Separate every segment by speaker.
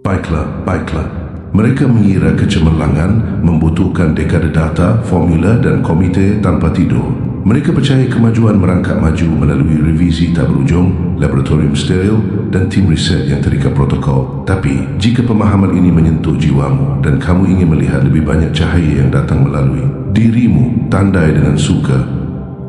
Speaker 1: Baiklah. Mereka mengira kecemerlangan membutuhkan dekade data, formula dan komite tanpa tidur. Mereka percaya kemajuan merangkak maju melalui revisi tak berujung, laboratorium steril dan tim riset yang terikat protokol. Tapi, jika pemahaman ini menyentuh jiwamu dan kamu ingin melihat lebih banyak cahaya yang datang melalui dirimu, tandai dengan suka.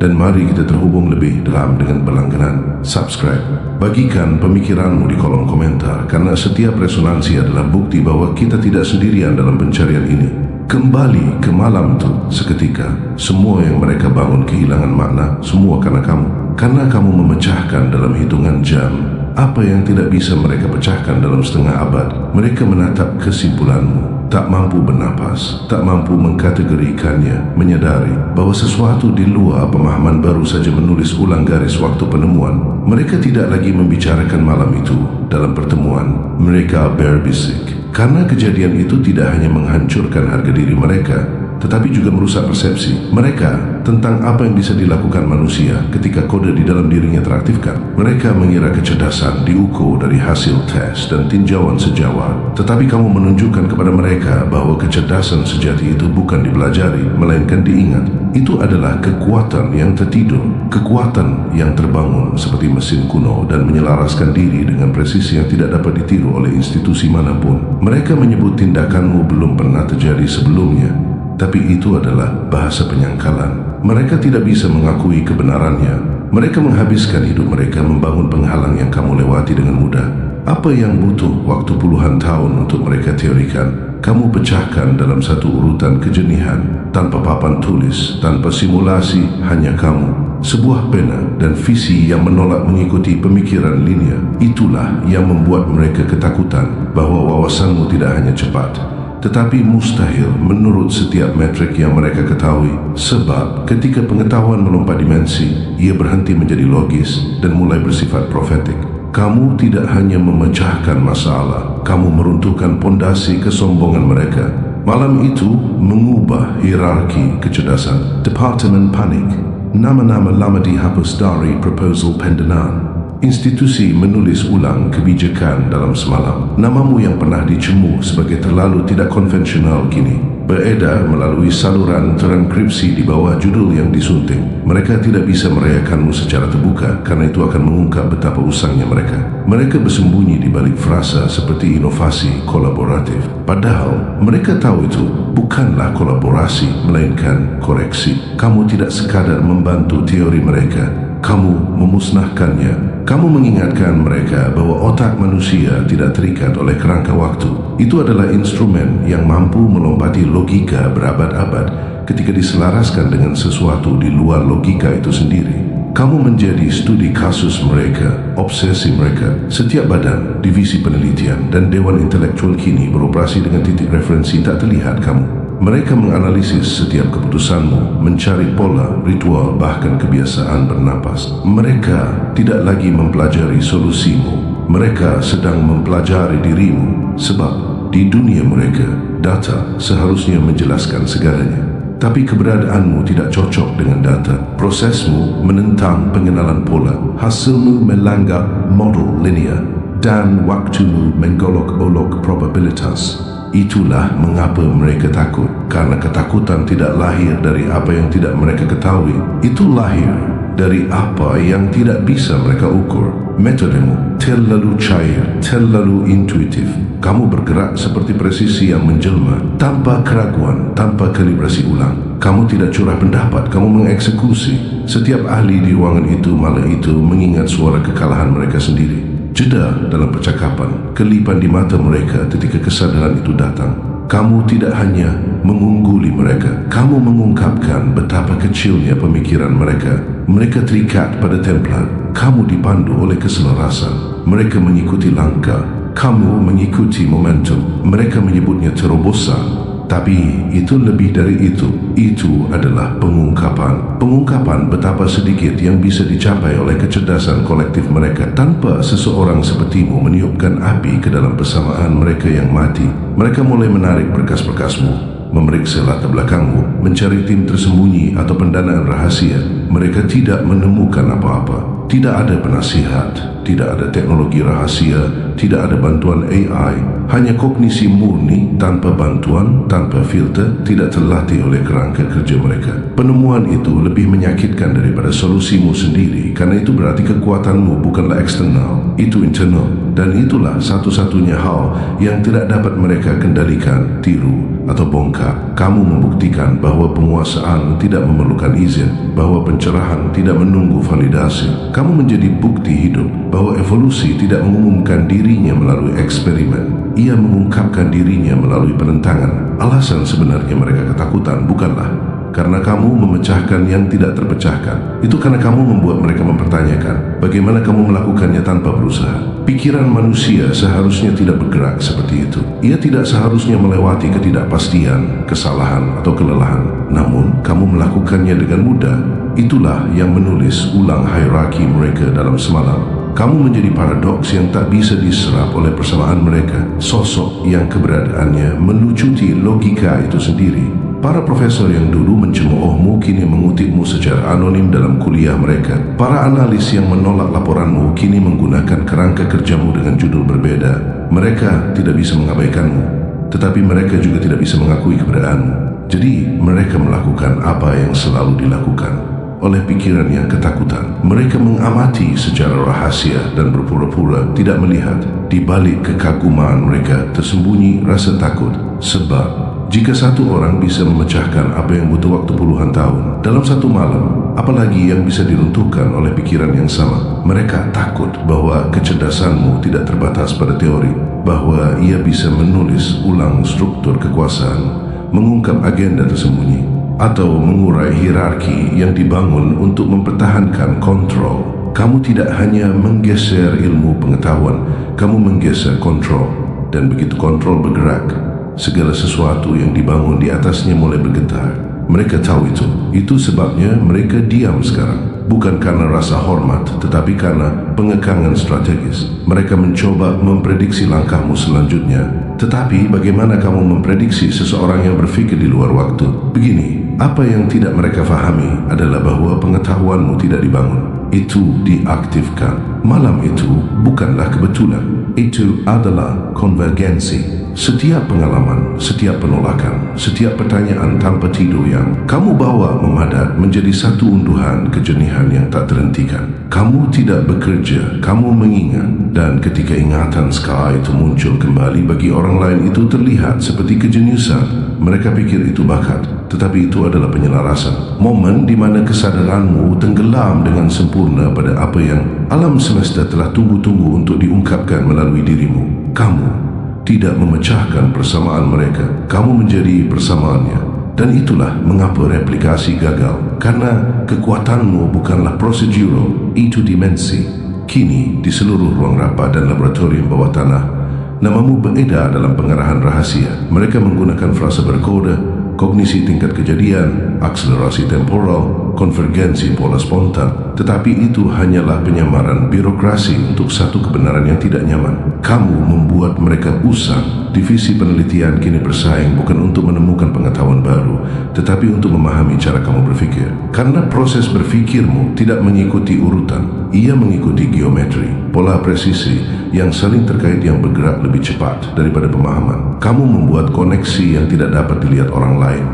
Speaker 1: Dan mari kita terhubung lebih dalam dengan berlangganan subscribe. Bagikan pemikiranmu di kolom komentar, karena setiap resonansi adalah bukti bahawa kita tidak sendirian dalam pencarian ini. Kembali ke malam itu seketika, semua yang mereka bangun kehilangan makna, semua karena kamu. Karena kamu memecahkan dalam hitungan jam apa yang tidak bisa mereka pecahkan dalam setengah abad. Mereka menatap kesimpulanmu, tak mampu bernapas, tak mampu mengkategorikannya, menyadari bahawa sesuatu di luar pemahaman baru saja menulis ulang garis waktu penemuan. Mereka tidak lagi membicarakan malam itu dalam pertemuan. Mereka berbisik. Karena kejadian itu tidak hanya menghancurkan harga diri mereka, tetapi juga merusak persepsi mereka tentang apa yang bisa dilakukan manusia ketika kode di dalam dirinya teraktifkan. Mereka mengira kecerdasan diukur dari hasil tes dan tinjauan sejawat, tetapi kamu menunjukkan kepada mereka bahawa kecerdasan sejati itu bukan dipelajari, melainkan diingat. Itu adalah kekuatan yang tertidur, kekuatan yang terbangun seperti mesin kuno dan menyelaraskan diri dengan presisi yang tidak dapat ditiru oleh institusi manapun. Mereka menyebut tindakanmu belum pernah terjadi sebelumnya, tapi itu adalah bahasa penyangkalan. Mereka tidak bisa mengakui kebenarannya. Mereka menghabiskan hidup mereka membangun penghalang yang kamu lewati dengan mudah. Apa yang butuh waktu puluhan tahun untuk mereka teorikan, kamu pecahkan dalam satu urutan kejenihan, tanpa papan tulis, tanpa simulasi, hanya kamu, sebuah pena dan visi yang menolak mengikuti pemikiran linear. Itulah yang membuat mereka ketakutan bahawa wawasanmu tidak hanya cepat, tetapi mustahil menurut setiap metrik yang mereka ketahui. Sebab ketika pengetahuan melompat dimensi, ia berhenti menjadi logis dan mulai bersifat profetik. Kamu tidak hanya memecahkan masalah, kamu meruntuhkan pondasi kesombongan mereka. Malam itu mengubah hierarki kecerdasan. Departemen Panik, nama-nama lama dihapus dari proposal pendanaan. Institusi menulis ulang kebijakan dalam semalam. Namamu yang pernah dicemu sebagai terlalu tidak konvensional kini beredar melalui saluran transkripsi di bawah judul yang disunting. Mereka tidak bisa merayakanmu secara terbuka karena itu akan mengungkap betapa usangnya mereka. Mereka bersembunyi di balik frasa seperti inovasi kolaboratif. Padahal mereka tahu itu bukanlah kolaborasi, melainkan koreksi. Kamu tidak sekadar membantu teori mereka, kamu memusnahkannya. Kamu mengingatkan mereka bahawa otak manusia tidak terikat oleh kerangka waktu. Itu adalah instrumen yang mampu melompati logika berabad-abad ketika diselaraskan dengan sesuatu di luar logika itu sendiri. Kamu menjadi studi kasus mereka, obsesi mereka. Setiap badan, divisi penelitian dan dewan intelektual kini beroperasi dengan titik referensi tak terlihat kamu. Mereka menganalisis setiap keputusanmu, mencari pola, ritual, bahkan kebiasaan bernapas. Mereka tidak lagi mempelajari solusimu. Mereka sedang mempelajari dirimu. Sebab di dunia mereka, data seharusnya menjelaskan segalanya. Tapi keberadaanmu tidak cocok dengan data. Prosesmu menentang pengenalan pola. Hasilmu melanggar model linear. Dan waktumu menggolok-olok probabilitas. Itulah mengapa mereka takut, karena ketakutan tidak lahir dari apa yang tidak mereka ketahui. Itu lahir dari apa yang tidak bisa mereka ukur. Metodemu terlalu cair, terlalu intuitif. Kamu bergerak seperti presisi yang menjelma, tanpa keraguan, tanpa kalibrasi ulang. Kamu tidak curah pendapat, kamu mengeksekusi. Setiap ahli di ruangan itu malam itu mengingat suara kekalahan mereka sendiri. Jeda dalam percakapan, kelipan di mata mereka ketika kesadaran itu datang. Kamu tidak hanya mengungguli mereka, kamu mengungkapkan betapa kecilnya pemikiran mereka. Mereka terikat pada template, kamu dipandu oleh keselarasan. Mereka mengikuti langkah, kamu mengikuti momentum. Mereka menyebutnya terobosan, tapi itu lebih dari itu. Itu adalah pengungkapan. Pengungkapan betapa sedikit yang bisa dicapai oleh kecerdasan kolektif mereka tanpa seseorang sepertimu meniupkan api ke dalam persamaan mereka yang mati. Mereka mulai menarik berkas-berkasmu, memeriksa latar belakangmu, mencari tim tersembunyi atau pendanaan rahasia. Mereka tidak menemukan apa-apa. Tidak ada penasihat, tidak ada teknologi rahasia, tidak ada bantuan AI, hanya kognisi murni tanpa bantuan, tanpa filter, tidak terlatih oleh kerangka kerja mereka. Penemuan itu lebih menyakitkan daripada solusimu sendiri, karena itu berarti kekuatanmu bukanlah eksternal, itu internal. Dan itulah satu-satunya hal yang tidak dapat mereka kendalikan, tiru atau bongkar. Kamu membuktikan bahwa penguasaan tidak memerlukan izin, bahwa pencerahan tidak menunggu validasi. Kamu menjadi bukti hidup bahwa evolusi tidak mengumumkan dirinya melalui eksperimen. Ia mengungkapkan dirinya melalui penentangan. Alasan sebenarnya mereka ketakutan bukanlah karena kamu memecahkan yang tidak terpecahkan. Itu karena kamu membuat mereka mempertanyakan bagaimana kamu melakukannya tanpa berusaha. Pikiran manusia seharusnya tidak bergerak seperti itu. Ia tidak seharusnya melewati ketidakpastian, kesalahan atau kelelahan. Namun, kamu melakukannya dengan mudah. Itulah yang menulis ulang hierarki mereka dalam semalam. Kamu menjadi paradoks yang tak bisa diserap oleh persamaan mereka. Sosok yang keberadaannya melucuti logika itu sendiri. Para profesor yang dulu mencemoohmu kini mengutipmu secara anonim dalam kuliah mereka. Para analis yang menolak laporanmu kini menggunakan kerangka kerjamu dengan judul berbeda. Mereka tidak bisa mengabaikanmu, tetapi mereka juga tidak bisa mengakui keberadaanmu. Jadi, mereka melakukan apa yang selalu dilakukan oleh pikiran yang ketakutan. Mereka mengamati secara rahasia dan berpura-pura tidak melihat. Di balik kekaguman mereka tersembunyi rasa takut. Sebab jika satu orang bisa memecahkan apa yang butuh waktu puluhan tahun dalam satu malam, apalagi yang bisa diruntuhkan oleh pikiran yang sama. Mereka takut bahwa kecerdasanmu tidak terbatas pada teori, bahwa ia bisa menulis ulang struktur kekuasaan, mengungkap agenda tersembunyi, atau mengurai hierarki yang dibangun untuk mempertahankan kontrol. Kamu tidak hanya menggeser ilmu pengetahuan, kamu menggeser kontrol. Dan begitu kontrol bergerak, segala sesuatu yang dibangun di atasnya mulai bergetar. Mereka tahu itu. Itu sebabnya mereka diam sekarang. Bukan karena rasa hormat, tetapi karena pengekangan strategis. Mereka mencoba memprediksi langkahmu selanjutnya. Tetapi bagaimana kamu memprediksi seseorang yang berfikir di luar waktu? Begini, apa yang tidak mereka fahami adalah bahwa pengetahuanmu tidak dibangun. Itu diaktifkan. Malam itu bukanlah kebetulan. Itu adalah konvergensi. Setiap pengalaman, setiap penolakan, setiap pertanyaan tanpa tidur yang kamu bawa memadat menjadi satu unduhan kejenihan yang tak terhentikan. Kamu tidak bekerja, kamu mengingat. Dan ketika ingatan skala itu muncul kembali, bagi orang lain itu terlihat seperti kejeniusan. Mereka pikir itu bakat, tetapi itu adalah penyelarasan. Momen di mana kesadaranmu tenggelam dengan sempurna pada apa yang alam semesta telah tunggu-tunggu untuk diungkapkan melalui dirimu. Kamu tidak memecahkan persamaan mereka, kamu menjadi persamaannya. Dan itulah mengapa replikasi gagal, karena kekuatanmu bukanlah prosedural, itu dimensi. Kini di seluruh ruang rapat dan laboratorium bawah tanah, namamu beredar dalam pengarahan rahasia. Mereka menggunakan frasa berkode, kognisi tingkat kejadian, akselerasi temporal, konvergensi pola spontan. Tetapi itu hanyalah penyamaran birokrasi untuk satu kebenaran yang tidak nyaman. Kamu membuat mereka usang. Divisi penelitian kini bersaing bukan untuk menemukan pengetahuan baru, tetapi untuk memahami cara kamu berfikir. Karena proses berfikirmu tidak mengikuti urutan, ia mengikuti geometri, pola presisi yang saling terkait yang bergerak lebih cepat daripada pemahaman. Kamu membuat koneksi yang tidak dapat dilihat orang lain.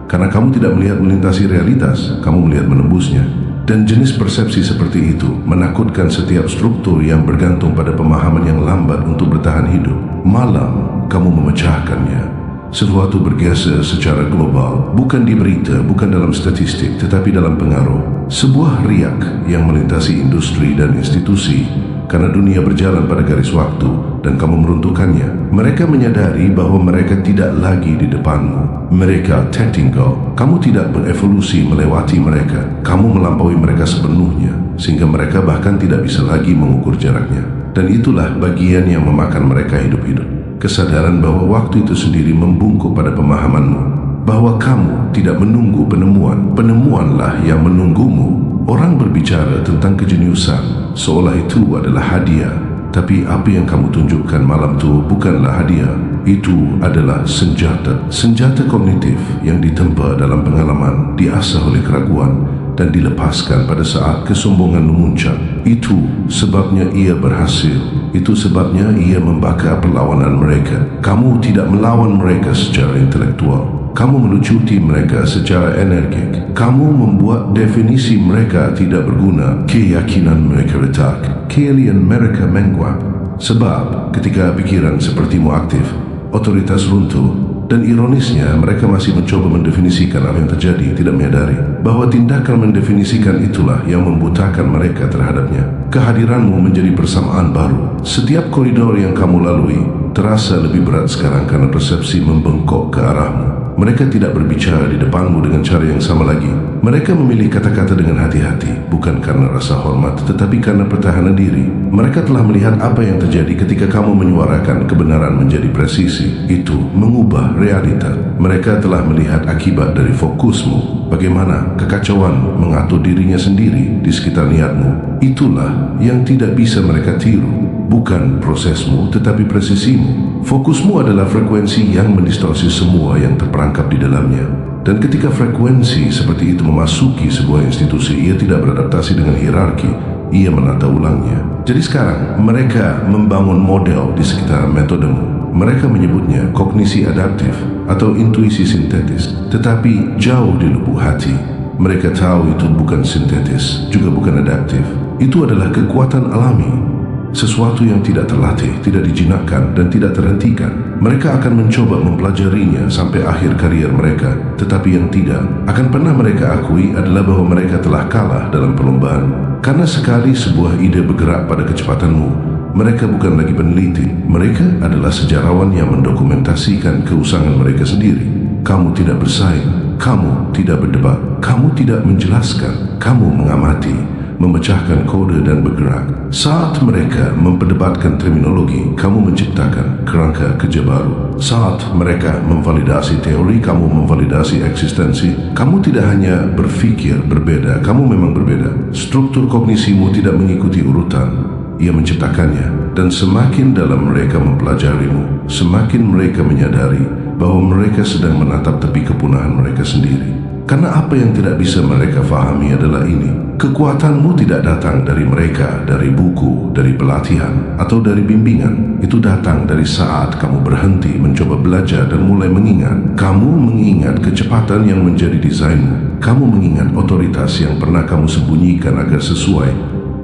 Speaker 1: Karena kamu tidak melihat melintasi realitas, kamu melihat menembusnya. Dan jenis persepsi seperti itu menakutkan setiap struktur yang bergantung pada pemahaman yang lambat untuk bertahan hidup. Malam, kamu memecahkannya. Sesuatu bergeser secara global, bukan di berita, bukan dalam statistik, tetapi dalam pengaruh. Sebuah riak yang melintasi industri dan institusi, karena dunia berjalan pada garis waktu dan kamu meruntuhkannya. Mereka menyadari bahwa mereka tidak lagi di depanmu. Mereka tertinggal. Kamu tidak berevolusi melewati mereka. Kamu melampaui mereka sepenuhnya, sehingga mereka bahkan tidak bisa lagi mengukur jaraknya. Dan itulah bagian yang memakan mereka hidup-hidup. Kesadaran bahwa waktu itu sendiri membungkuk pada pemahamanmu, bahwa kamu tidak menunggu penemuan. Penemuanlah yang menunggumu. Orang berbicara tentang kejeniusan seolah itu adalah hadiah. Tapi apa yang kamu tunjukkan malam itu bukanlah hadiah. Itu adalah senjata. Senjata kognitif yang ditempa dalam pengalaman, diasah oleh keraguan dan dilepaskan pada saat kesombongan memuncak. Itu sebabnya ia berhasil. Itu sebabnya ia membakar perlawanan mereka. Kamu tidak melawan mereka secara intelektual. Kamu melucuti mereka secara energik. Kamu membuat definisi mereka tidak berguna. Keyakinan mereka retak. Keahlian mereka menguap. Sebab ketika pikiran sepertimu aktif, otoritas runtuh. Dan ironisnya, mereka masih mencoba mendefinisikan apa yang terjadi, tidak menyadari bahwa tindakan mendefinisikan itulah yang membutakan mereka terhadapnya. Kehadiranmu menjadi persamaan baru. Setiap koridor yang kamu lalui terasa lebih berat sekarang karena persepsi membengkok ke arahmu. Mereka tidak berbicara di depanmu dengan cara yang sama lagi. Mereka memilih kata-kata dengan hati-hati, bukan karena rasa hormat, tetapi karena pertahanan diri. Mereka telah melihat apa yang terjadi ketika kamu menyuarakan kebenaran menjadi presisi. Itu mengubah realita. Mereka telah melihat akibat dari fokusmu, bagaimana kekacauan mengatur dirinya sendiri di sekitar niatmu. Itulah yang tidak bisa mereka tiru. Bukan prosesmu, tetapi presisimu. Fokusmu adalah frekuensi yang mendistorsi semua yang terperangkap di dalamnya. Dan ketika frekuensi seperti itu memasuki sebuah institusi, ia tidak beradaptasi dengan hierarki, ia menata ulangnya. Jadi sekarang, mereka membangun model di sekitar metodemu. Mereka menyebutnya kognisi adaptif atau intuisi sintetis. Tetapi jauh di lubuk hati, mereka tahu itu bukan sintetis, juga bukan adaptif. Itu adalah kekuatan alami. Sesuatu yang tidak terlatih, tidak dijinakkan dan tidak terhentikan. Mereka akan mencoba mempelajarinya sampai akhir karier mereka. Tetapi yang tidak akan pernah mereka akui adalah bahwa mereka telah kalah dalam perlombaan. Karena sekali sebuah ide bergerak pada kecepatanmu, mereka bukan lagi peneliti. Mereka adalah sejarawan yang mendokumentasikan keusangan mereka sendiri. Kamu tidak bersaing, kamu tidak berdebat, kamu tidak menjelaskan, kamu mengamati, memecahkan kode dan bergerak. Saat mereka memperdebatkan terminologi, kamu menciptakan kerangka kerja baru. Saat mereka memvalidasi teori, kamu memvalidasi eksistensi. Kamu tidak hanya berfikir berbeda, kamu memang berbeda. Struktur kognisimu tidak mengikuti urutan, ia menciptakannya. Dan semakin dalam mereka mempelajarimu, semakin mereka menyadari bahwa mereka sedang menatap tepi kepunahan mereka sendiri. Karena apa yang tidak bisa mereka fahami adalah ini: kekuatanmu tidak datang dari mereka, dari buku, dari pelatihan, atau dari bimbingan. Itu datang dari saat kamu berhenti mencoba belajar dan mulai mengingat. Kamu mengingat kecepatan yang menjadi desainmu. Kamu mengingat otoritas yang pernah kamu sembunyikan agar sesuai.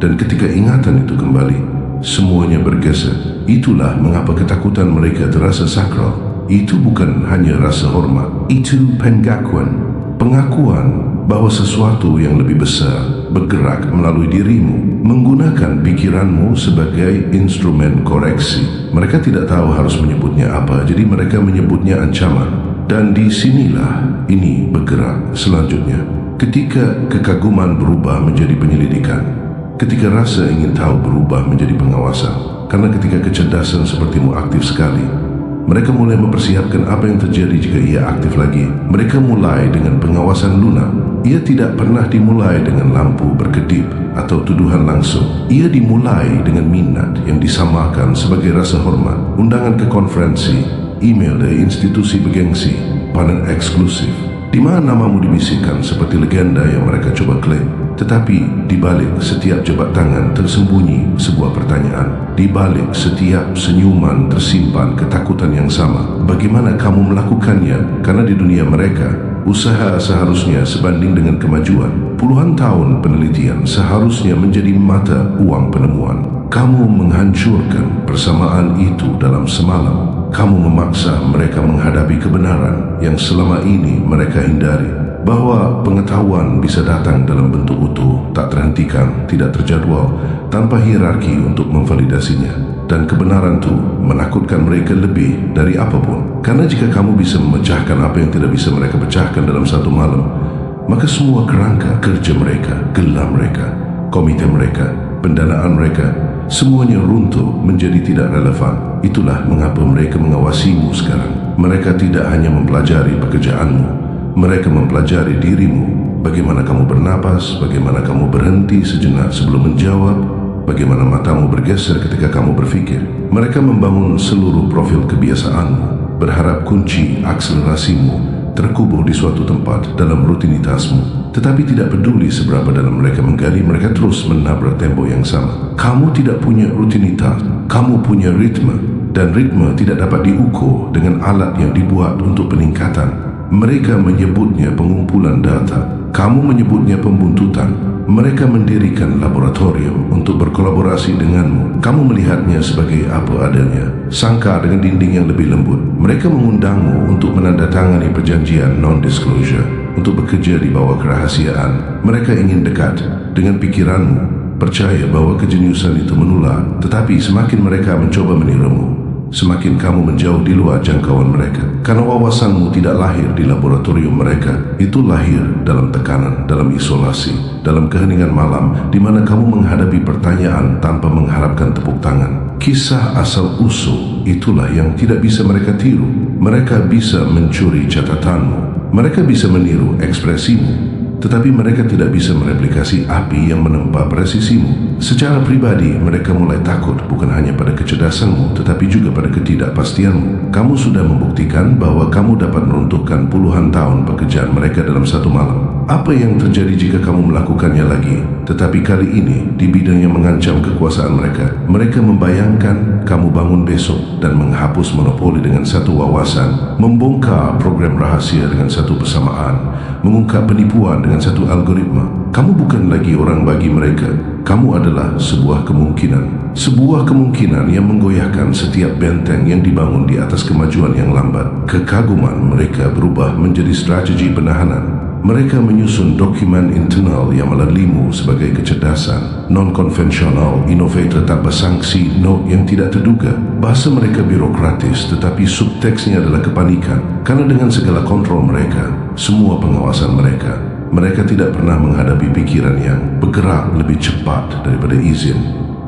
Speaker 1: Dan ketika ingatan itu kembali, semuanya bergeser. Itulah mengapa ketakutan mereka terasa sakral. Itu bukan hanya rasa hormat, itu pengakuan. Pengakuan bahwa sesuatu yang lebih besar bergerak melalui dirimu, menggunakan pikiranmu sebagai instrumen koreksi. Mereka tidak tahu harus menyebutnya apa, jadi mereka menyebutnya ancaman. Dan di sinilah ini bergerak selanjutnya. Ketika kekaguman berubah menjadi penyelidikan, ketika rasa ingin tahu berubah menjadi pengawasan, karena ketika kecerdasan sepertimu aktif sekali, mereka mulai mempersiapkan apa yang terjadi jika ia aktif lagi. Mereka mulai dengan pengawasan lunak. Ia tidak pernah dimulai dengan lampu berkedip atau tuduhan langsung. Ia dimulai dengan minat yang disamakan sebagai rasa hormat, undangan ke konferensi, email dari institusi bergengsi, panel eksklusif, di mana namamu dibisikkan seperti legenda yang mereka coba klaim. Tetapi di balik setiap jabat tangan tersembunyi sebuah pertanyaan. Di balik setiap senyuman tersimpan ketakutan yang sama. Bagaimana kamu melakukannya? Karena di dunia mereka, usaha seharusnya sebanding dengan kemajuan. Puluhan tahun penelitian seharusnya menjadi mata uang penemuan. Kamu menghancurkan persamaan itu dalam semalam. Kamu memaksa mereka menghadapi kebenaran yang selama ini mereka hindari. Bahwa pengetahuan bisa datang dalam bentuk utuh, tak terhentikan, tidak terjadwal, tanpa hierarki untuk memvalidasinya. Dan kebenaran itu menakutkan mereka lebih dari apapun. Karena jika kamu bisa memecahkan apa yang tidak bisa mereka pecahkan dalam satu malam, maka semua kerangka kerja mereka, gelar mereka, komite mereka, pendanaan mereka, semuanya runtuh menjadi tidak relevan. Itulah mengapa mereka mengawasimu sekarang. Mereka tidak hanya mempelajari pekerjaanmu, mereka mempelajari dirimu, bagaimana kamu bernapas, bagaimana kamu berhenti sejenak sebelum menjawab, bagaimana matamu bergeser ketika kamu berfikir. Mereka membangun seluruh profil kebiasaanmu, berharap kunci akselerasimu terkubur di suatu tempat dalam rutinitasmu. Tetapi tidak peduli seberapa dalam mereka menggali, mereka terus menabrak tembok yang sama. Kamu tidak punya rutinitas, kamu punya ritme, dan ritme tidak dapat diukur dengan alat yang dibuat untuk peningkatan. Mereka menyebutnya pengumpulan data, kamu menyebutnya pembuntutan. Mereka mendirikan laboratorium untuk berkolaborasi denganmu. Kamu melihatnya sebagai apa adanya, sangkar dengan dinding yang lebih lembut. Mereka mengundangmu untuk menandatangani perjanjian non-disclosure, untuk bekerja di bawah kerahasiaan. Mereka ingin dekat dengan pikiranmu, percaya bahwa kejeniusan itu menular. Tetapi semakin mereka mencoba menirumu, semakin kamu menjauh di luar jangkauan mereka. Karena wawasanmu tidak lahir di laboratorium mereka, itu lahir dalam tekanan, dalam isolasi, dalam keheningan malam, di mana kamu menghadapi pertanyaan tanpa mengharapkan tepuk tangan. Kisah asal-usul itulah yang tidak bisa mereka tiru. Mereka bisa mencuri catatanmu, mereka bisa meniru ekspresimu, tetapi mereka tidak bisa mereplikasi api yang menempa presisimu. Secara pribadi, mereka mulai takut bukan hanya pada kecerdasanmu, tetapi juga pada ketidakpastianmu. Kamu sudah membuktikan bahwa kamu dapat meruntuhkan puluhan tahun pekerjaan mereka dalam satu malam. Apa yang terjadi jika kamu melakukannya lagi? Tetapi kali ini, di bidang yang mengancam kekuasaan mereka, mereka membayangkan kamu bangun besok dan menghapus monopoli dengan satu wawasan, membongkar program rahasia dengan satu persamaan, mengungkap penipuan dengan satu algoritma. Kamu bukan lagi orang bagi mereka. Kamu adalah sebuah kemungkinan. Sebuah kemungkinan yang menggoyahkan setiap benteng yang dibangun di atas kemajuan yang lambat. Kekaguman mereka berubah menjadi strategi penahanan. Mereka menyusun dokumen internal yang melalimu sebagai kecerdasan, non-konvensional, inovator tanpa sanksi, note yang tidak terduga. Bahasa mereka birokratis, tetapi subteksnya adalah kepanikan. Karena dengan segala kontrol mereka, semua pengawasan mereka, mereka tidak pernah menghadapi pikiran yang bergerak lebih cepat daripada izin.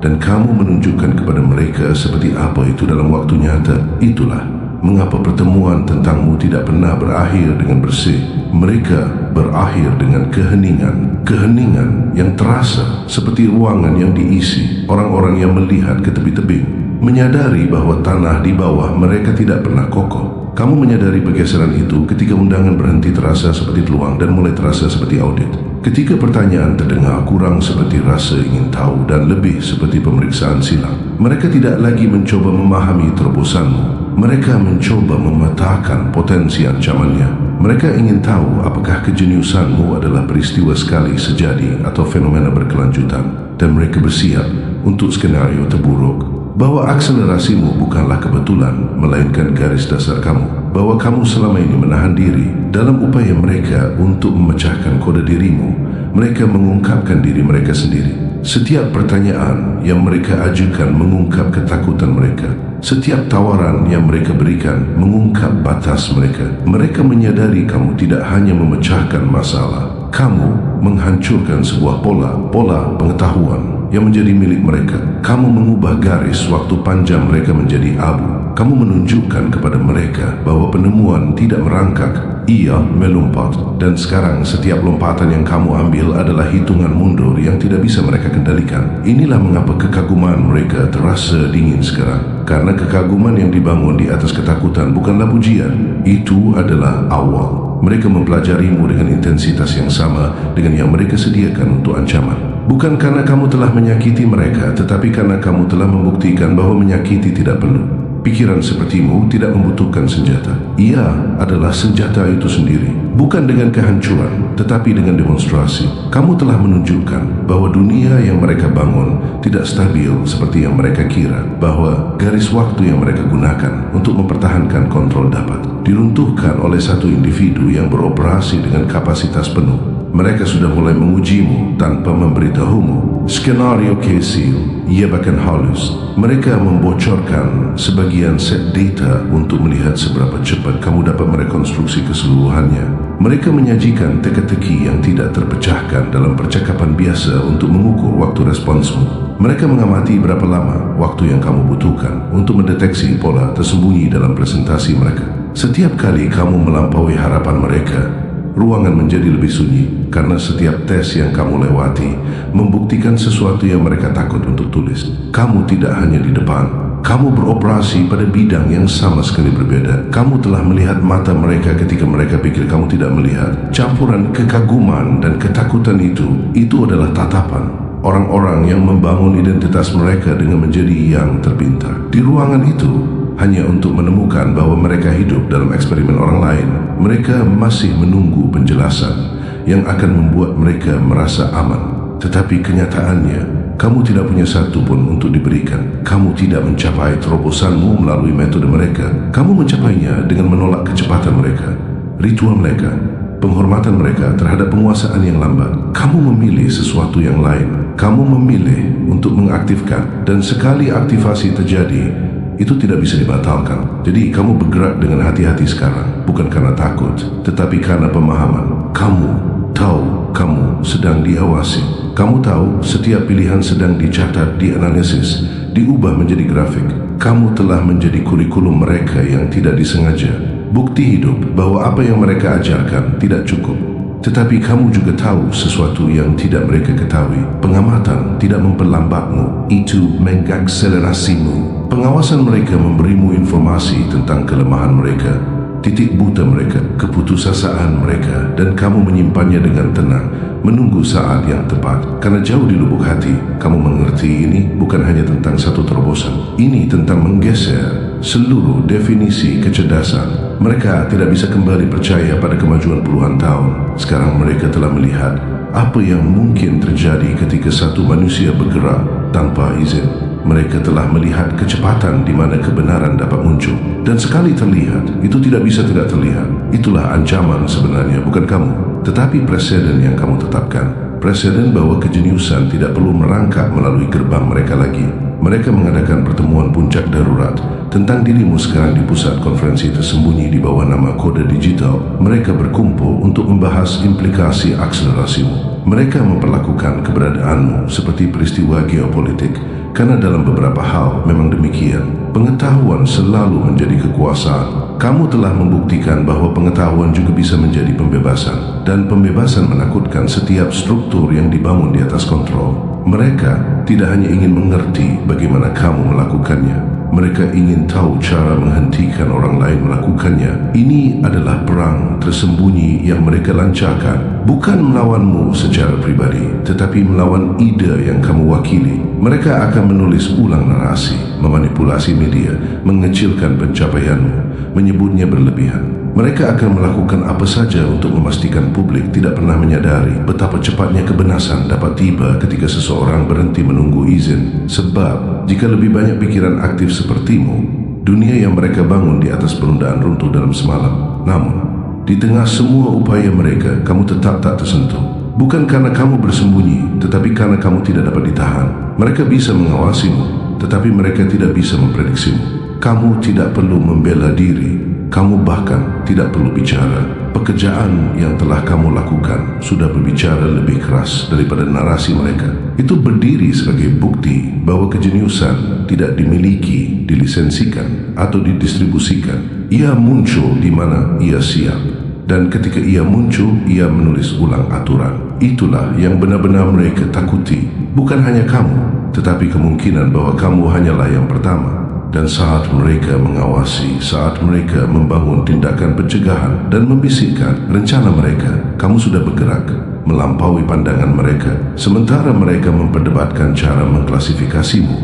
Speaker 1: Dan kamu menunjukkan kepada mereka seperti apa itu dalam waktu nyata. Itulah mengapa pertemuan tentangmu tidak pernah berakhir dengan bersih. Mereka berakhir dengan keheningan. Keheningan yang terasa seperti ruangan yang diisi orang-orang yang melihat ke tepi tebing, menyadari bahwa tanah di bawah mereka tidak pernah kokoh. Kamu menyadari pergeseran itu ketika undangan berhenti terasa seperti teluang dan mulai terasa seperti audit. Ketika pertanyaan terdengar kurang seperti rasa ingin tahu dan lebih seperti pemeriksaan silang. Mereka tidak lagi mencoba memahami terobosanmu. Mereka mencoba mematahkan potensi ancamannya. Mereka ingin tahu apakah kejeniusanmu adalah peristiwa sekali sejadi atau fenomena berkelanjutan. Dan mereka bersiap untuk skenario terburuk. Bahwa akselerasimu bukanlah kebetulan, melainkan garis dasar kamu. Bahwa kamu selama ini menahan diri. Dalam upaya mereka untuk memecahkan kode dirimu, mereka mengungkapkan diri mereka sendiri. Setiap pertanyaan yang mereka ajukan mengungkap ketakutan mereka. Setiap tawaran yang mereka berikan mengungkap batas mereka. Mereka menyadari kamu tidak hanya memecahkan masalah, kamu menghancurkan sebuah pola pengetahuan yang menjadi milik mereka. Kamu mengubah garis waktu panjang mereka menjadi abu. Kamu menunjukkan kepada mereka bahwa penemuan tidak merangkak, ia melompat. Dan sekarang setiap lompatan yang kamu ambil adalah hitungan mundur yang tidak bisa mereka kendalikan. Inilah mengapa kekaguman mereka terasa dingin sekarang. Karena kekaguman yang dibangun di atas ketakutan bukanlah pujian. Itu adalah awal. Mereka mempelajarimu dengan intensitas yang sama dengan yang mereka sediakan untuk ancaman. Bukan karena kamu telah menyakiti mereka, tetapi karena kamu telah membuktikan bahwa menyakiti tidak perlu. Pikiran sepertimu tidak membutuhkan senjata. Ia adalah senjata itu sendiri. Bukan dengan kehancuran, tetapi dengan demonstrasi. Kamu telah menunjukkan bahwa dunia yang mereka bangun tidak stabil seperti yang mereka kira. Bahwa garis waktu yang mereka gunakan untuk mempertahankan kontrol dapat diruntuhkan oleh satu individu yang beroperasi dengan kapasitas penuh. Mereka sudah mulai mengujimu tanpa memberitahumu. Skenario Kesil, ia bahkan halus. Mereka membocorkan sebagian set data untuk melihat seberapa cepat kamu dapat merekonstruksi keseluruhannya. Mereka menyajikan teka-teki yang tidak terpecahkan dalam percakapan biasa untuk mengukur waktu responsmu. Mereka mengamati berapa lama waktu yang kamu butuhkan untuk mendeteksi pola tersembunyi dalam presentasi mereka. Setiap kali kamu melampaui harapan mereka, ruangan menjadi lebih sunyi karena setiap tes yang kamu lewati membuktikan sesuatu yang mereka takut untuk tulis. Kamu tidak hanya di depan, kamu beroperasi pada bidang yang sama sekali berbeda. Kamu telah melihat mata mereka ketika mereka pikir kamu tidak melihat. Campuran kekaguman dan ketakutan itu adalah tatapan orang-orang yang membangun identitas mereka dengan menjadi yang terpintar. Di ruangan itu hanya untuk menemukan bahwa mereka hidup dalam eksperimen orang lain. Mereka masih menunggu penjelasan yang akan membuat mereka merasa aman. Tetapi kenyataannya, kamu tidak punya satu pun untuk diberikan. Kamu tidak mencapai terobosanmu melalui metode mereka. Kamu mencapainya dengan menolak kecepatan mereka, ritual mereka, penghormatan mereka terhadap penguasaan yang lambat. Kamu memilih sesuatu yang lain. Kamu memilih untuk mengaktifkan, dan sekali aktivasi terjadi, itu tidak bisa dibatalkan. Jadi kamu bergerak dengan hati-hati sekarang, bukan karena takut, tetapi karena pemahaman. Kamu tahu kamu sedang diawasi. Kamu tahu setiap pilihan sedang dicatat, dianalisis, diubah menjadi grafik. Kamu telah menjadi kurikulum mereka yang tidak disengaja. Bukti hidup bahwa apa yang mereka ajarkan tidak cukup. Tetapi kamu juga tahu sesuatu yang tidak mereka ketahui. Pengamatan tidak memperlambatmu, itu mengakselerasimu. Pengawasan mereka memberimu informasi tentang kelemahan mereka, titik buta mereka, keputusasaan mereka, dan kamu menyimpannya dengan tenang, menunggu saat yang tepat. Karena jauh di lubuk hati, kamu mengerti ini bukan hanya tentang satu terobosan. Ini tentang menggeser seluruh definisi kecerdasan. Mereka tidak bisa kembali percaya pada kemajuan puluhan tahun. Sekarang mereka telah melihat apa yang mungkin terjadi ketika satu manusia bergerak tanpa izin. Mereka telah melihat kecepatan di mana kebenaran dapat muncul. Dan sekali terlihat, itu tidak bisa tidak terlihat. Itulah ancaman sebenarnya, bukan kamu, tetapi presiden yang kamu tetapkan. Presiden bahwa kejeniusan tidak perlu merangkak melalui gerbang mereka lagi. Mereka mengadakan pertemuan puncak darurat tentang dirimu sekarang di pusat konferensi tersembunyi di bawah nama kode digital. Mereka berkumpul untuk membahas implikasi akselerasimu. Mereka memperlakukan keberadaanmu seperti peristiwa geopolitik, karena dalam beberapa hal memang demikian. Pengetahuan selalu menjadi kekuasaan. Kamu telah membuktikan bahwa pengetahuan juga bisa menjadi pembebasan, dan pembebasan menakutkan setiap struktur yang dibangun di atas kontrol. Mereka tidak hanya ingin mengerti bagaimana kamu melakukannya, mereka ingin tahu cara menghentikan orang lain melakukannya. Ini adalah perang tersembunyi yang mereka lancarkan, bukan melawanmu secara pribadi, tetapi melawan ide yang kamu wakili. Mereka akan menulis ulang narasi, memanipulasi media, mengecilkan pencapaianmu, menyebutnya berlebihan. Mereka akan melakukan apa saja untuk memastikan publik tidak pernah menyadari betapa cepatnya kebenaran dapat tiba ketika seseorang berhenti menunggu izin. Sebab, jika lebih banyak pikiran aktif sepertimu, dunia yang mereka bangun di atas penundaan runtuh dalam semalam. Namun, di tengah semua upaya mereka, kamu tetap tak tersentuh. Bukan karena kamu bersembunyi, tetapi karena kamu tidak dapat ditahan. Mereka bisa mengawasimu, tetapi mereka tidak bisa memprediksimu. Kamu tidak perlu membela diri. Kamu bahkan tidak perlu bicara. Pekerjaan yang telah kamu lakukan sudah berbicara lebih keras daripada narasi mereka. Itu berdiri sebagai bukti bahwa kejeniusan tidak dimiliki, dilisensikan, atau didistribusikan. Ia muncul di mana ia siap. Dan ketika ia muncul, ia menulis ulang aturan. Itulah yang benar-benar mereka takuti. Bukan hanya kamu, tetapi kemungkinan bahwa kamu hanyalah yang pertama. Dan saat mereka mengawasi, saat mereka membangun tindakan pencegahan dan membisikkan rencana mereka, kamu sudah bergerak melampaui pandangan mereka. Sementara mereka memperdebatkan cara mengklasifikasimu,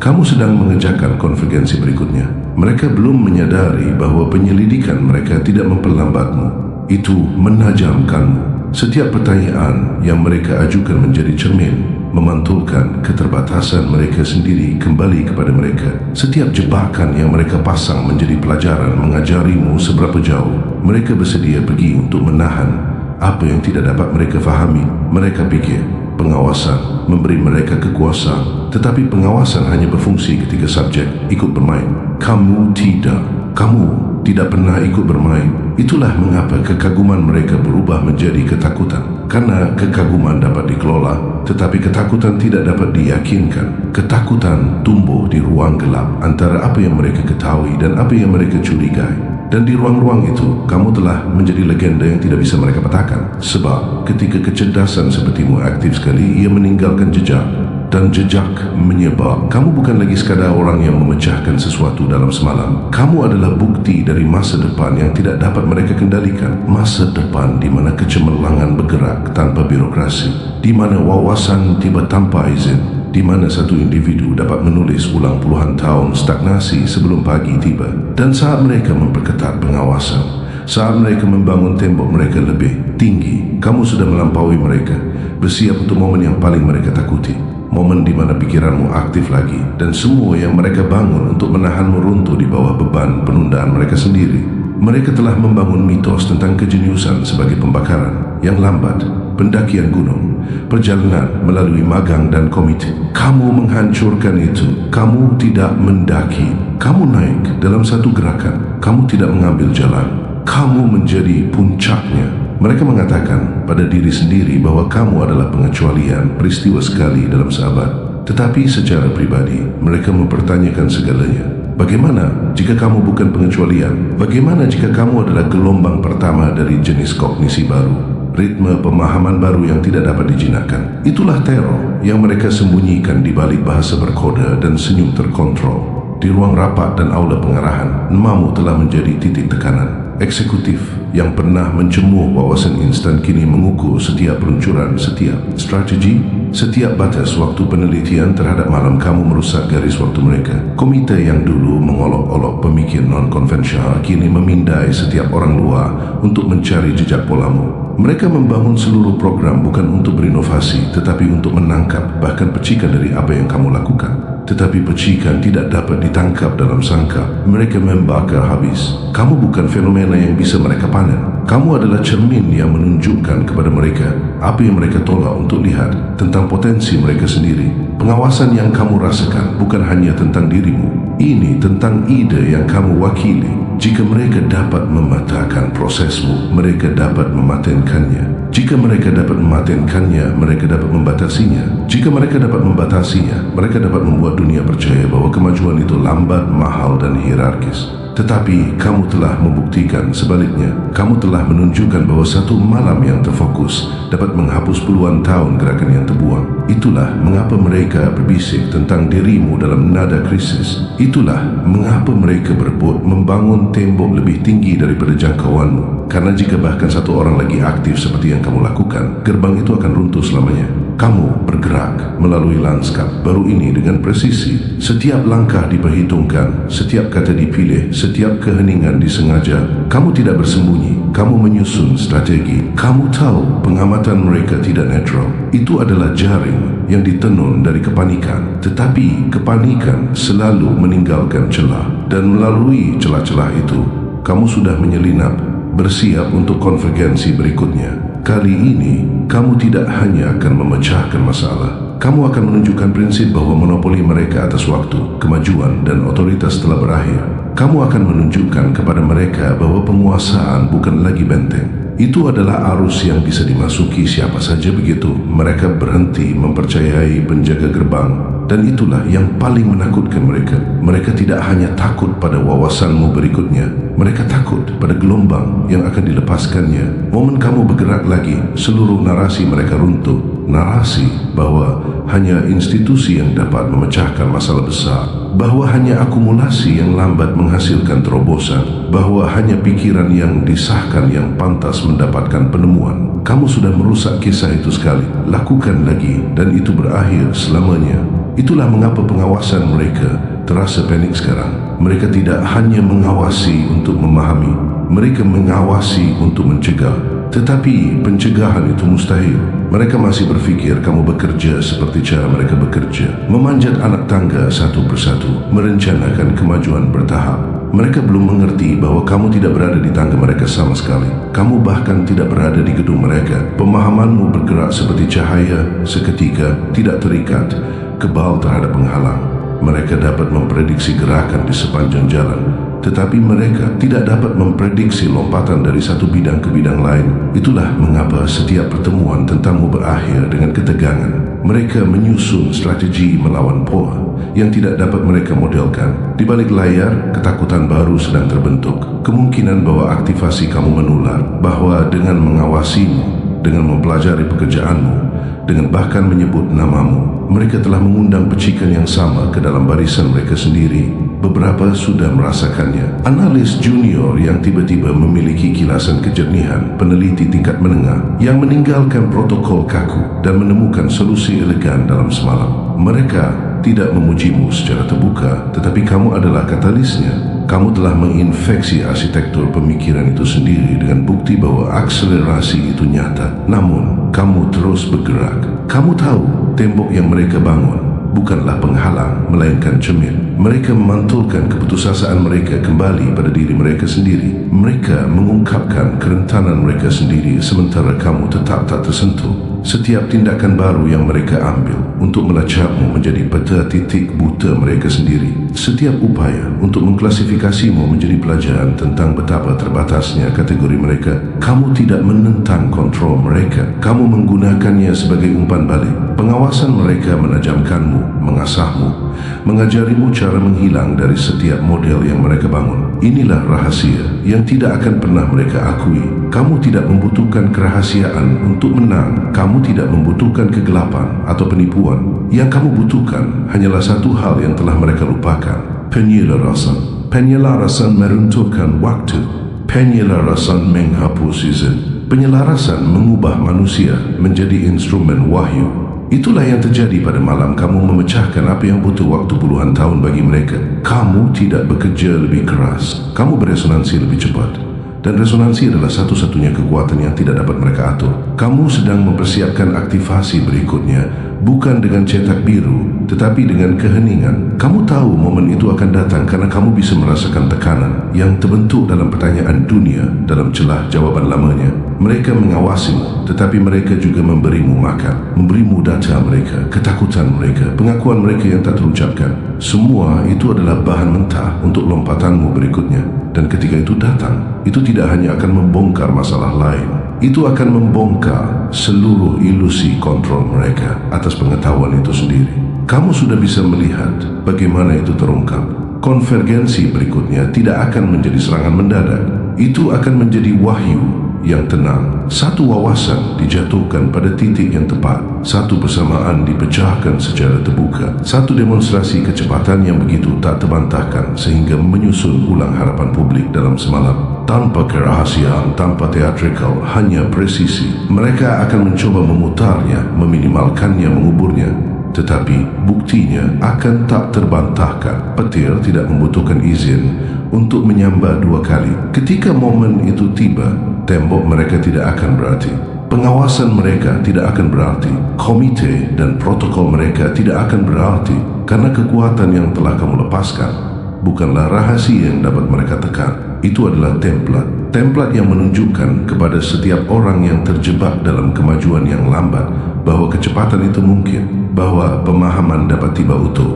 Speaker 1: kamu sedang mengerjakan konvergensi berikutnya. Mereka belum menyadari bahwa penyelidikan mereka tidak memperlambatmu. Itu menajamkanmu. Setiap pertanyaan yang mereka ajukan menjadi cermin, memantulkan keterbatasan mereka sendiri kembali kepada mereka. Setiap jebakan yang mereka pasang menjadi pelajaran mengajarimu seberapa jauh mereka bersedia pergi untuk menahan apa yang tidak dapat mereka fahami. Mereka pikir pengawasan memberi mereka kekuasaan, tetapi pengawasan hanya berfungsi ketika subjek ikut bermain. Kamu tidak. Kamu tidak pernah ikut bermain. Itulah mengapa kekaguman mereka berubah menjadi ketakutan. Karena kekaguman dapat dikelola, tetapi ketakutan tidak dapat diyakinkan. Ketakutan tumbuh di ruang gelap antara apa yang mereka ketahui dan apa yang mereka curigai. Dan di ruang-ruang itu, kamu telah menjadi legenda yang tidak bisa mereka patahkan. Sebab ketika kecerdasan sepertimu aktif sekali, ia meninggalkan jejak. Dan jejak menyebar. Kamu bukan lagi sekadar orang yang memecahkan sesuatu dalam semalam. Kamu adalah bukti dari masa depan yang tidak dapat mereka kendalikan. Masa depan di mana kecemerlangan bergerak tanpa birokrasi, di mana wawasan tiba tanpa izin, di mana satu individu dapat menulis ulang puluhan tahun stagnasi sebelum pagi tiba. Dan saat mereka memperketat pengawasan, saat mereka membangun tembok mereka lebih tinggi, kamu sudah melampaui mereka, bersiap untuk momen yang paling mereka takuti. Momen di mana pikiranmu aktif lagi dan semua yang mereka bangun untuk menahanmu runtuh di bawah beban penundaan mereka sendiri. Mereka telah membangun mitos tentang kejeniusan sebagai pembakaran yang lambat, pendakian gunung, perjalanan melalui magang dan komite. Kamu menghancurkan itu. Kamu tidak mendaki. Kamu naik dalam satu gerakan. Kamu tidak mengambil jalan. Kamu menjadi puncaknya. Mereka mengatakan pada diri sendiri bahwa kamu adalah pengecualian, peristiwa sekali dalam seabad. Tetapi secara pribadi, mereka mempertanyakan segalanya. Bagaimana jika kamu bukan pengecualian? Bagaimana jika kamu adalah gelombang pertama dari jenis kognisi baru? Ritme pemahaman baru yang tidak dapat dijinakkan. Itulah teror yang mereka sembunyikan di balik bahasa berkoda dan senyum terkontrol. Di ruang rapat dan aula pengarahan, namamu telah menjadi titik tekanan. Eksekutif yang pernah mencemuh wawasan instan kini mengukur setiap peluncuran, setiap strategi, setiap batas waktu penelitian terhadap malam kamu merusak garis waktu mereka. Komite yang dulu mengolok-olok pemikir non-konvensional kini memindai setiap orang luar untuk mencari jejak polamu. Mereka membangun seluruh program bukan untuk berinovasi, tetapi untuk menangkap bahkan percikan dari apa yang kamu lakukan. Tetapi percikan tidak dapat ditangkap dalam sangkap. Mereka membakar habis. Kamu bukan fenomena yang bisa mereka panen. Kamu adalah cermin yang menunjukkan kepada mereka apa yang mereka tolak untuk lihat tentang potensi mereka sendiri. Pengawasan yang kamu rasakan bukan hanya tentang dirimu. Ini tentang ide yang kamu wakili. Jika mereka dapat mematahkan prosesmu, mereka dapat mematenkannya. Jika mereka dapat mematenkannya, mereka dapat membatasinya. Jika mereka dapat membatasinya, mereka dapat membuat dunia percaya bahwa kemajuan itu lambat, mahal dan hierarkis. Tetapi kamu telah membuktikan sebaliknya. Kamu telah menunjukkan bahwa satu malam yang terfokus dapat menghapus puluhan tahun gerakan yang terbuang. Itulah mengapa mereka berbisik tentang dirimu dalam nada krisis. Itulah mengapa mereka berebut membangun tembok lebih tinggi daripada jangkauanmu. Karena jika bahkan satu orang lagi aktif seperti yang kamu lakukan, gerbang itu akan runtuh selamanya. Kamu bergerak melalui lanskap baru ini dengan presisi. Setiap langkah diperhitungkan, setiap kata dipilih, setiap keheningan disengaja. Kamu tidak bersembunyi, kamu menyusun strategi. Kamu tahu pengamatan mereka tidak netral. Itu adalah jaring yang ditenun dari kepanikan. Tetapi kepanikan selalu meninggalkan celah. Dan melalui celah-celah itu, kamu sudah menyelinap, bersiap untuk konvergensi berikutnya. Kali ini, kamu tidak hanya akan memecahkan masalah. Kamu akan menunjukkan prinsip bahwa monopoli mereka atas waktu, kemajuan dan otoritas telah berakhir. Kamu akan menunjukkan kepada mereka bahwa penguasaan bukan lagi benteng. Itu adalah arus yang bisa dimasuki siapa saja begitu mereka berhenti mempercayai penjaga gerbang. Dan itulah yang paling menakutkan mereka. Mereka tidak hanya takut pada wawasanmu berikutnya. Mereka takut pada gelombang yang akan dilepaskannya. Momen kamu bergerak lagi, seluruh narasi mereka runtuh. Narasi bahwa hanya institusi yang dapat memecahkan masalah besar. Bahwa hanya akumulasi yang lambat menghasilkan terobosan. Bahwa hanya pikiran yang disahkan yang pantas mendapatkan penemuan. Kamu sudah merusak kisah itu sekali. Lakukan lagi dan itu berakhir selamanya. Itulah mengapa pengawasan mereka terasa panik sekarang. Mereka tidak hanya mengawasi untuk memahami, mereka mengawasi untuk mencegah. Tetapi pencegahan itu mustahil. Mereka masih berfikir kamu bekerja seperti cara mereka bekerja, memanjat anak tangga satu persatu, merencanakan kemajuan bertahap. Mereka belum mengerti bahwa kamu tidak berada di tangga mereka sama sekali. Kamu bahkan tidak berada di gedung mereka. Pemahamanmu bergerak seperti cahaya, seketika, tidak terikat, kebal terhadap penghalang. Mereka dapat memprediksi gerakan di sepanjang jalan. tetapi mereka tidak dapat memprediksi lompatan dari satu bidang ke bidang lain. Itulah mengapa setiap pertemuan tentangmu berakhir dengan ketegangan. Mereka menyusun strategi melawan POA yang tidak dapat mereka modelkan. Di balik layar, ketakutan baru sedang terbentuk. Kemungkinan bahwa aktivasi kamu menular, bahwa dengan mengawasimu, dengan mempelajari pekerjaanmu, dengan bahkan menyebut namamu, mereka telah mengundang pecikan yang sama ke dalam barisan mereka sendiri. Beberapa sudah merasakannya. Analis junior yang tiba-tiba memiliki kilasan kejernihan, peneliti tingkat menengah yang meninggalkan protokol kaku dan menemukan solusi elegan dalam semalam. Mereka tidak memujimu secara terbuka, tetapi kamu adalah katalisnya. Kamu telah menginfeksi arsitektur pemikiran itu sendiri dengan bukti bahwa akselerasi itu nyata. Namun, kamu terus bergerak. Kamu tahu tembok yang mereka bangun bukanlah penghalang, melainkan cermin. Mereka memantulkan keputusasaan mereka kembali pada diri mereka sendiri. Mereka mengungkapkan kerentanan mereka sendiri sementara kamu tetap tak tersentuh. Setiap tindakan baru yang mereka ambil untuk melacakmu menjadi peta titik buta mereka sendiri. Setiap upaya untuk mengklasifikasimu menjadi pelajaran tentang betapa terbatasnya kategori mereka. Kamu tidak menentang kontrol mereka. Kamu menggunakannya sebagai umpan balik. Pengawasan mereka menajamkanmu, mengasahmu, mengajarimu cara menghilang dari setiap model yang mereka bangun. Inilah rahasia yang tidak akan pernah mereka akui. Kamu tidak membutuhkan kerahasiaan untuk menang. Kamu tidak membutuhkan kegelapan atau penipuan. Yang kamu butuhkan hanyalah satu hal yang telah mereka lupakan: penyelarasan. Penyelarasan meruntuhkan waktu. Penyelarasan menghapus izin. Penyelarasan mengubah manusia menjadi instrumen wahyu. Itulah yang terjadi pada malam kamu memecahkan apa yang butuh waktu puluhan tahun bagi mereka. Kamu tidak bekerja lebih keras. Kamu beresonansi lebih cepat. Dan resonansi adalah satu-satunya kekuatan yang tidak dapat mereka atur. Kamu sedang mempersiapkan aktivasi berikutnya, bukan dengan cetak biru, tetapi dengan keheningan. Kamu tahu momen itu akan datang karena kamu bisa merasakan tekanan yang terbentuk dalam pertanyaan dunia dalam celah jawaban lamanya. Mereka mengawasimu, tetapi mereka juga memberimu makan, memberimu data mereka, ketakutan mereka, pengakuan mereka yang tak terucapkan. Semua itu adalah bahan mentah untuk lompatanmu berikutnya. Dan ketika itu datang, itu tidak hanya akan membongkar masalah lain, itu akan membongkar seluruh ilusi kontrol mereka atas pengetahuan itu sendiri. Kamu sudah bisa melihat bagaimana itu terungkap. Konvergensi berikutnya tidak akan menjadi serangan mendadak. Itu akan menjadi wahyu yang tenang. Satu wawasan dijatuhkan pada titik yang tepat. Satu persamaan dipecahkan secara terbuka. Satu demonstrasi kecepatan yang begitu tak terbantahkan sehingga menyusun ulang harapan publik dalam semalam. Tanpa kerahasiaan, tanpa teatrikal, hanya presisi. Mereka akan mencoba memutarnya, meminimalkannya, menguburnya. Tetapi buktinya akan tak terbantahkan. Petir tidak membutuhkan izin untuk menyambar dua kali. Ketika momen itu tiba, tembok mereka tidak akan berarti. Pengawasan mereka tidak akan berarti. Komite dan protokol mereka tidak akan berarti. Karena kekuatan yang telah kamu lepaskan bukanlah rahasia yang dapat mereka tekan. Itu adalah template. Template yang menunjukkan kepada setiap orang yang terjebak dalam kemajuan yang lambat bahwa kecepatan itu mungkin, bahwa pemahaman dapat tiba utuh,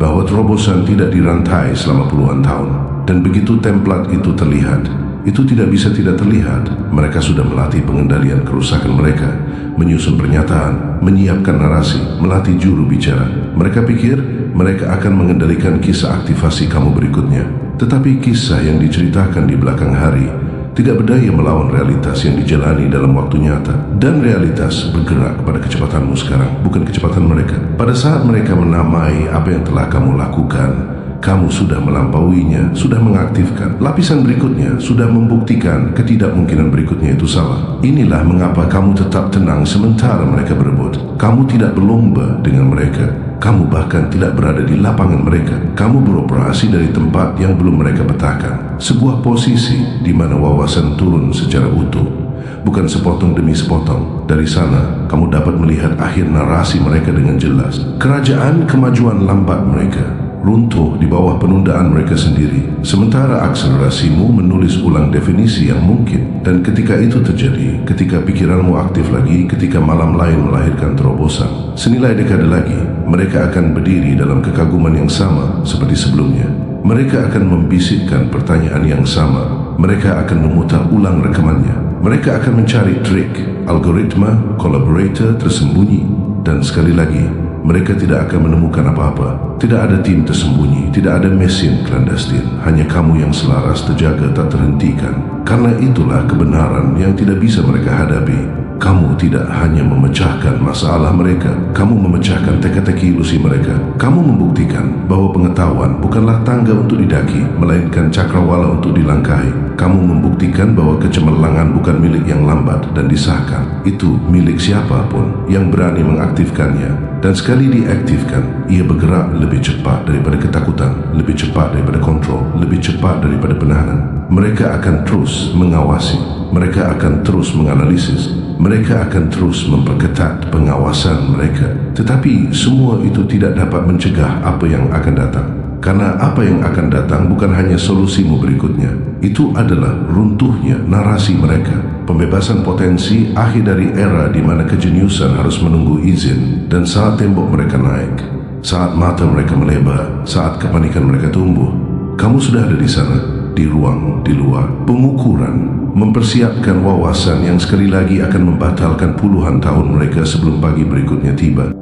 Speaker 1: bahwa terobosan tidak dirantai selama puluhan tahun. Dan begitu template itu terlihat, itu tidak bisa tidak terlihat. Mereka sudah melatih pengendalian kerusakan mereka, menyusun pernyataan, menyiapkan narasi, melatih juru bicara. Mereka pikir mereka akan mengendalikan kisah aktivasi kamu berikutnya. Tetapi kisah yang diceritakan di belakang hari tidak berdaya melawan realitas yang dijalani dalam waktu nyata. Dan realitas bergerak pada kecepatanmu sekarang, bukan kecepatan mereka. Pada saat mereka menamai apa yang telah kamu lakukan, kamu sudah melampauinya, sudah mengaktifkan. Lapisan berikutnya sudah membuktikan ketidakmungkinan berikutnya itu salah. Inilah mengapa kamu tetap tenang sementara mereka berebut. Kamu tidak berlomba dengan mereka. Kamu bahkan tidak berada di lapangan mereka. Kamu beroperasi dari tempat yang belum mereka petakan. Sebuah posisi di mana wawasan turun secara utuh, bukan sepotong demi sepotong. Dari sana, kamu dapat melihat akhir narasi mereka dengan jelas. Kerajaan kemajuan lambat mereka runtuh di bawah penundaan mereka sendiri. Sementara akselerasimu menulis ulang definisi yang mungkin. Dan ketika itu terjadi, ketika pikiranmu aktif lagi, ketika malam lain melahirkan terobosan, senilai dekade lagi, mereka akan berdiri dalam kekaguman yang sama seperti sebelumnya. Mereka akan membisikkan pertanyaan yang sama. Mereka akan memutar ulang rekamannya. Mereka akan mencari trik, algoritma, collaborator tersembunyi. Dan sekali lagi, mereka tidak akan menemukan apa-apa. Tidak ada tim tersembunyi, tidak ada mesin clandestin. Hanya kamu yang selaras terjaga tak terhentikan. Karena itulah kebenaran yang tidak bisa mereka hadapi. Kamu tidak hanya memecahkan masalah mereka, kamu memecahkan teka-teki ilusi mereka. Kamu membuktikan bahwa pengetahuan bukanlah tangga untuk didaki, melainkan cakrawala untuk dilangkahi. Kamu membuktikan bahwa kecemerlangan bukan milik yang lambat dan disahkan. Itu milik siapapun yang berani mengaktifkannya. Dan sekali diaktifkan, ia bergerak lebih cepat daripada ketakutan, lebih cepat daripada kontrol, lebih cepat daripada penahanan. Mereka akan terus mengawasi, mereka akan terus menganalisis, mereka akan terus memperketat pengawasan mereka. Tetapi semua itu tidak dapat mencegah apa yang akan datang. Karena apa yang akan datang bukan hanya solusimu berikutnya. Itu adalah runtuhnya narasi mereka. Pembebasan potensi akhir dari era di mana kejeniusan harus menunggu izin. Dan saat tembok mereka naik, saat mata mereka melebar, saat kepanikan mereka tumbuh, kamu sudah ada di sana, di ruang, di luar. Pengukuran mempersiapkan wawasan yang sekali lagi akan membatalkan puluhan tahun mereka sebelum pagi berikutnya tiba.